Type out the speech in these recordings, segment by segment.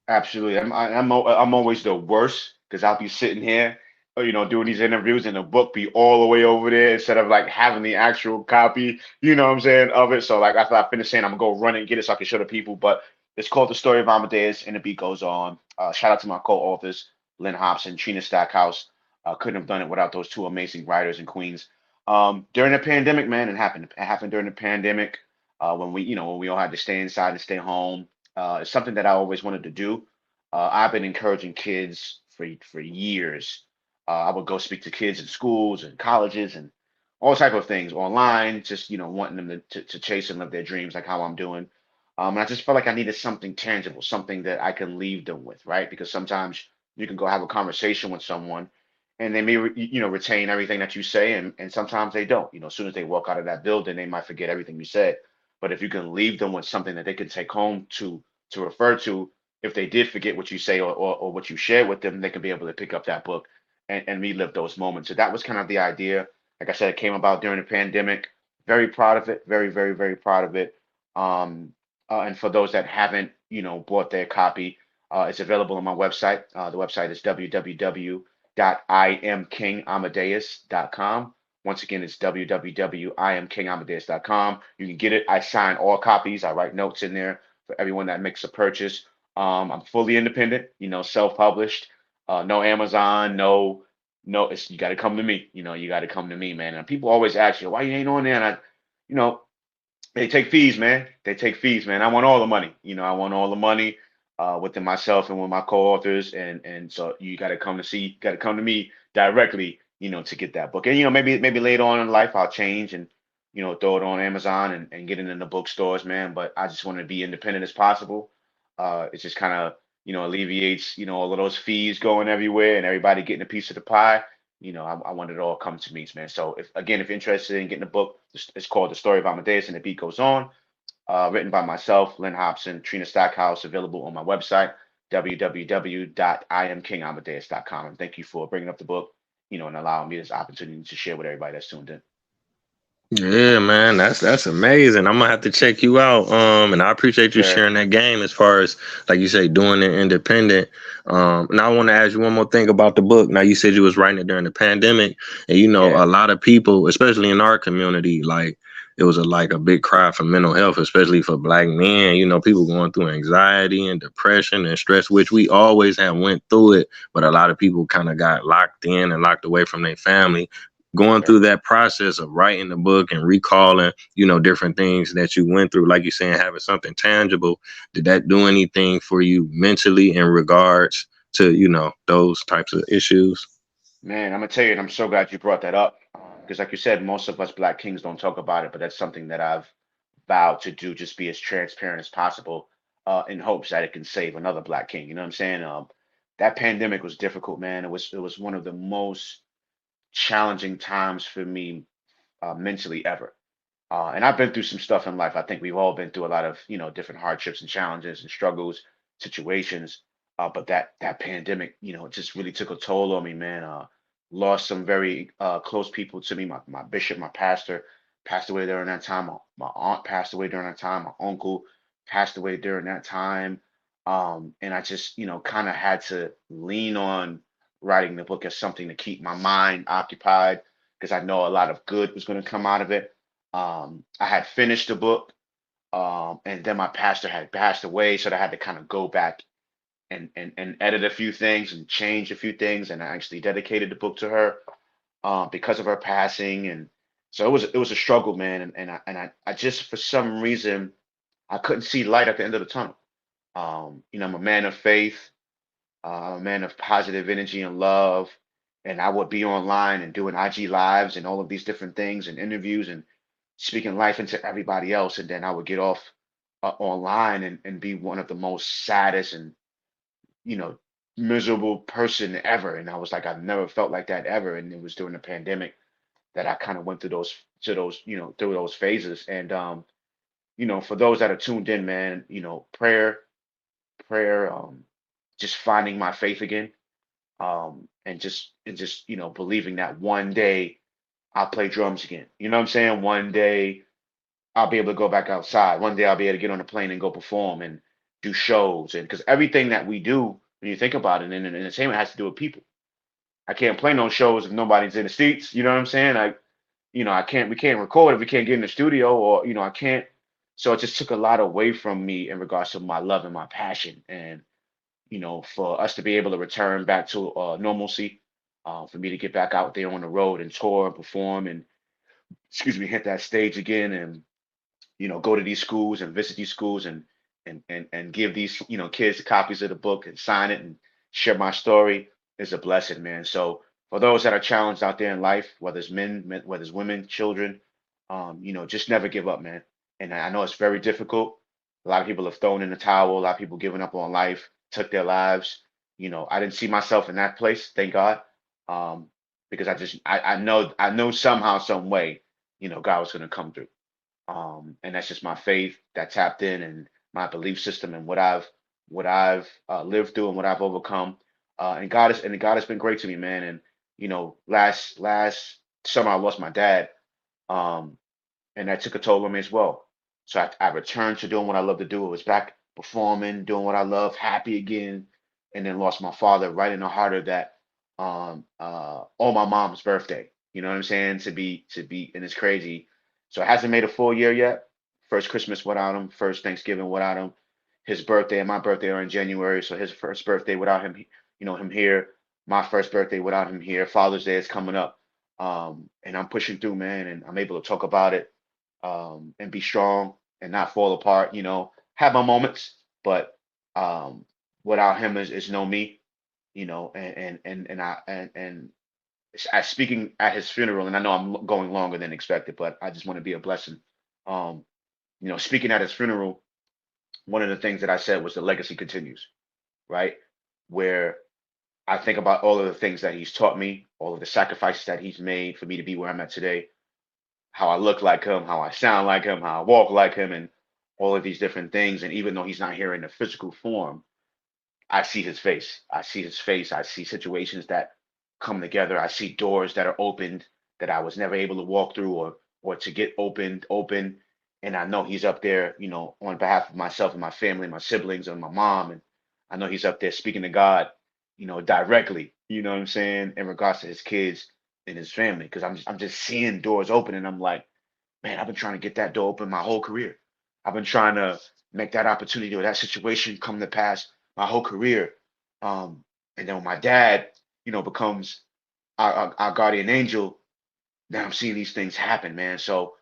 Absolutely. I'm always the worst because I'll be sitting here, doing these interviews and the book be all the way over there instead of like having the actual copy, you know what I'm saying, of it. So like after I finish saying, I'm gonna go run it and get it so I can show the people. But it's called The Story of Amadeus and the beat goes on. Shout out to my co-authors, Lynn Hobson, Trina Stackhouse. Couldn't have done it without those two amazing writers and queens. During the pandemic, man, it happened. It happened during the pandemic, when we all had to stay inside and stay home. It's something that I always wanted to do. I've been encouraging kids for years. I would go speak to kids in schools and colleges and all type of things online, just wanting them to chase and live their dreams, like how I'm doing. And I just felt like I needed something tangible, something that I can leave them with, right? Because sometimes you can go have a conversation with someone, and they may retain everything that you say, and sometimes they don't. As soon as they walk out of that building, they might forget everything you said. But if you can leave them with something that they can take home to refer to, if they did forget what you say or what you shared with them, they can be able to pick up that book and relive those moments. So that was kind of the idea. Like I said, it came about during the pandemic. Very proud of it. Very, very, very proud of it. And for those that haven't, bought their copy, it's available on my website. The website is www.imkingamadeus.com. Once again, it's www.imkingamadeus.com. You can get it. I sign all copies. I write notes in there for everyone that makes a purchase. I'm fully independent, self-published, no Amazon, no. You got to come to me. You got to come to me, man. And people always ask you why you ain't on there, and you know, they take fees, man. They take fees, man. I want all the money. I want all the money within myself and with my co-authors, and so got to come to me directly, to get that book. And maybe later on in life I'll change and throw it on Amazon and get it in the bookstores, man. But I just want to be independent as possible. It just kind of alleviates all of those fees going everywhere and everybody getting a piece of the pie. I want it to all come to me, man. So if you're interested in getting the book, it's called The Story of Amadeus and the Beat Goes On, written by myself, Lynn Hobson, Trina Stackhouse, available on my website, www.imkingamadeus.com. And thank you for bringing up the book, and allowing me this opportunity to share with everybody that's tuned in. Yeah, man, that's amazing. I'm gonna have to check you out. And I appreciate you Sure. sharing that game as far as like you say, doing it independent. And I want to ask you one more thing about the book. Now you said you was writing it during the pandemic, and Yeah. a lot of people, especially in our community, like it was like a big cry for mental health, especially for black men. People going through anxiety and depression and stress, which we always have went through it, but a lot of people kind of got locked in and locked away from their family going Sure. through that process of writing the book and recalling, different things that you went through, like you saying, having something tangible, did that do anything for you mentally in regards to, those types of issues? Man, I'm gonna tell you, and I'm so glad you brought that up. Because, like you said, most of us Black kings don't talk about it, but that's something that I've vowed to do, just be as transparent as possible, in hopes that it can save another Black king. You know what I'm saying? That pandemic was difficult, man. It was one of the most challenging times for me, mentally ever. And I've been through some stuff in life. I think we've all been through a lot of, different hardships and challenges and struggles, situations. But that pandemic, it just really took a toll on me, man. Lost some very close people to me. My bishop, my pastor, passed away during that time. My aunt passed away during that time. My uncle passed away during that time. And I just, kind of had to lean on writing the book as something to keep my mind occupied because I know a lot of good was going to come out of it. I had finished the book, and then my pastor had passed away, so I had to kind of go back and edit a few things and change a few things, and I actually dedicated the book to her because of her passing, and so it was a struggle, man, and I just for some reason I couldn't see light at the end of the tunnel. I'm a man of faith, a man of positive energy and love, and I would be online and doing IG lives and all of these different things and interviews and speaking life into everybody else, and then I would get off online and be one of the most saddest and you know miserable person ever. And I was like, I've never felt like that ever. And it was during the pandemic that I kind of went through those phases. And for those that are tuned in, man, prayer, just finding my faith again, and just believing that one day I'll play drums again. You know what I'm saying? One day I'll be able to go back outside. One day I'll be able to get on a plane and go perform. do shows, and because everything that we do, when you think about it, in entertainment has to do with people. I can't play no shows if nobody's in the seats. You know what I'm saying? I can't. We can't record if we can't get in the studio, or I can't. So it just took a lot away from me in regards to my love and my passion, and for us to be able to return back to normalcy, for me to get back out there on the road and tour and perform and excuse me, hit that stage again, and go to these schools and visit these schools, and give these kids copies of the book and sign it and share my story is a blessing, man. So for those that are challenged out there in life, whether it's whether it's women, children, just never give up, man. And I know it's very difficult. A lot of people have thrown in the towel. A lot of people giving up on life, took their lives. I didn't see myself in that place, thank God, um, because I know somehow, some way, God was going to come through. And that's just my faith that tapped in, and my belief system, and what I've lived through and what I've overcome. And God has been great to me, man. And last summer I lost my dad, um, and that took a toll on me as well. So I returned to doing what I love to do. I was back performing, doing what I love, happy again, and then lost my father right in the heart of that, on my mom's birthday. You know what I'm saying? And it's crazy. So it hasn't made a full year yet. First Christmas without him, first Thanksgiving without him. His birthday and my birthday are in January, so his first birthday without him, him here. My first birthday without him here. Father's Day is coming up, and I'm pushing through, man, and I'm able to talk about it, and be strong and not fall apart. Have my moments, but um, without him is no me. And speaking at his funeral, and I know I'm going longer than expected, but I just want to be a blessing. Um, Speaking at his funeral, one of the things that I said was the legacy continues, right? Where I think about all of the things that he's taught me, all of the sacrifices that he's made for me to be where I'm at today, how I look like him, how I sound like him, how I walk like him, and all of these different things. And even though he's not here in the physical form, I see his face. I see his face. I see situations that come together. I see doors that are opened that I was never able to walk through, or to get open. And I know he's up there, on behalf of myself and my family, my siblings and my mom. And I know he's up there speaking to God, directly, you know what I'm saying, in regards to his kids and his family. Because I'm just seeing doors open, and I'm like, man, I've been trying to get that door open my whole career. I've been trying to make that opportunity or that situation come to pass my whole career. Um, and then when my dad, becomes our guardian angel, now I'm seeing these things happen, man. So,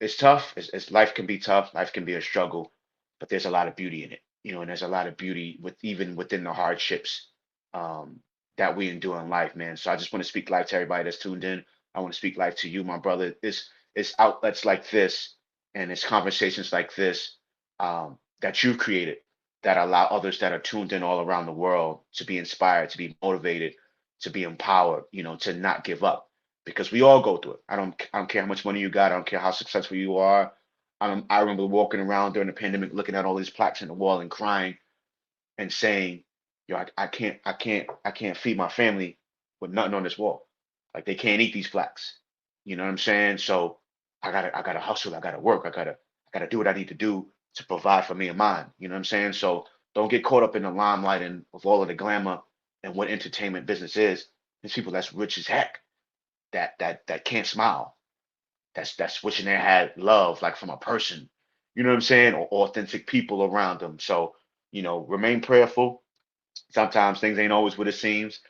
it's tough. It's life can be tough. Life can be a struggle, but there's a lot of beauty in it, and there's a lot of beauty even within the hardships, um, that we endure in life, man. So I just want to speak life to everybody that's tuned in. I want to speak life to you, my brother. It's outlets like this, and it's conversations like this, that you've created, that allow others that are tuned in all around the world to be inspired, to be motivated, to be empowered, to not give up, because we all go through it. I don't care how much money you got. I don't care how successful you are. I remember walking around during the pandemic, looking at all these plaques on the wall and crying and saying, "Yo, I can't feed my family with nothing on this wall. Like they can't eat these plaques." You know what I'm saying? So I gotta hustle. I gotta work. I gotta do what I need to do to provide for me and mine. You know what I'm saying? So don't get caught up in the limelight and with all of the glamour and what entertainment business is. There's people that's rich as heck that can't smile. That's wishing they had love, like from a person. You know what I'm saying? Or authentic people around them. So, remain prayerful. Sometimes things ain't always what it seems.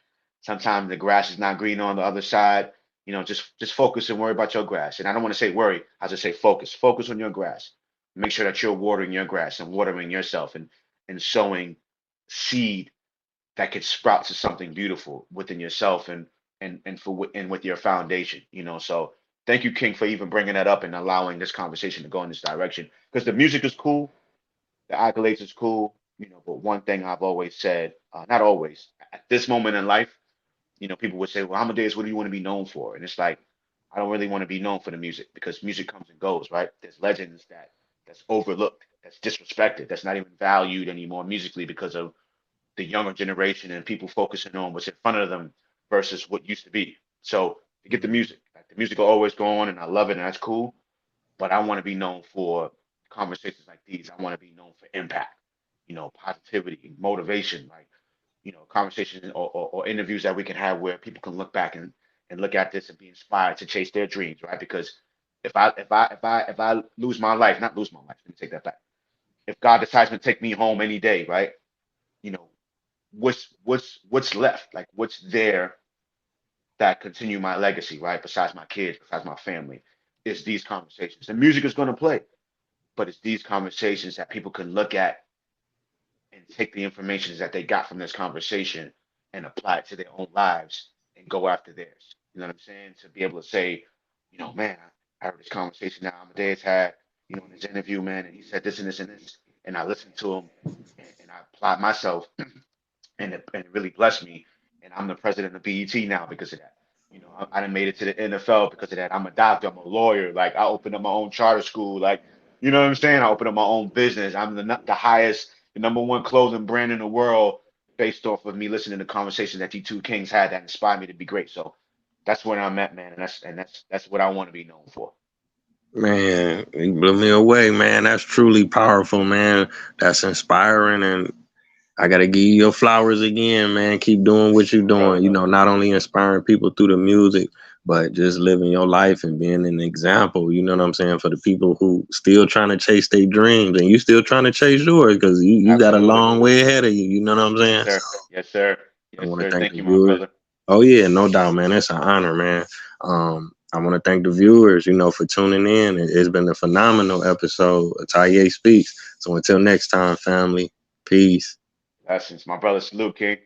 Sometimes the grass is not green on the other side. Just focus and worry about your grass. And I don't want to say worry. I just say focus. Focus on your grass. Make sure that you're watering your grass and watering yourself, and sowing seed that could sprout to something beautiful within yourself, and with your foundation. So thank you, King, for even bringing that up and allowing this conversation to go in this direction. Because the music is cool, the accolades is cool, but one thing I've always said, not always, at this moment in life, people would say, "Well, Amadeus, what do you want to be known for?" And it's like, I don't really want to be known for the music, because music comes and goes, right? There's legends that's overlooked, that's disrespected, that's not even valued anymore musically, because of the younger generation and people focusing on what's in front of them versus what used to be. So forget the music. Like, the music will always go on, and I love it, and that's cool. But I want to be known for conversations like these. I want to be known for impact. positivity, motivation, like, conversations or interviews that we can have where people can look back and look at this and be inspired to chase their dreams, right? Because if I lose my life, not lose my life, let me take that back. If God decides to take me home any day, right? You know, what's left? Like what's there that continue my legacy, right? Besides my kids, besides my family, it's these conversations. The music is going to play, but it's these conversations that people can look at and take the information that they got from this conversation and apply it to their own lives and go after theirs. You know what I'm saying? To be able to say, man, I heard this conversation that Amadeus had, in his interview, man, and he said this and this and this, and I listened to him and I applied myself and it really blessed me. And I'm the president of BET now because of that. I done made it to the NFL because of that. I'm a doctor. I'm a lawyer. Like I opened up my own charter school. Like, you know what I'm saying? I opened up my own business. I'm the highest, the number one clothing brand in the world based off of me listening to conversations that you two kings had that inspired me to be great. So that's where I'm at, man. And that's what I want to be known for. Man, you blew me away, man. That's truly powerful, man. That's inspiring, and I gotta give you your flowers again, man. Keep doing what you're My brother. doing. Not only inspiring people through the music, but just living your life and being an example. You know what I'm saying, for the people who still trying to chase their dreams, and you still trying to chase yours because you got a Absolutely. long way ahead of you. You know what I'm Yes, saying? sir. Yes, sir. I Yes, want to sir. thank Thank the you, my viewers. brother. Oh yeah, no doubt, man. It's an honor, man. I want to thank the viewers, for tuning in. It's been a phenomenal episode of Taye Speaks. So until next time, family, peace. Blessings. My brother, salute, King.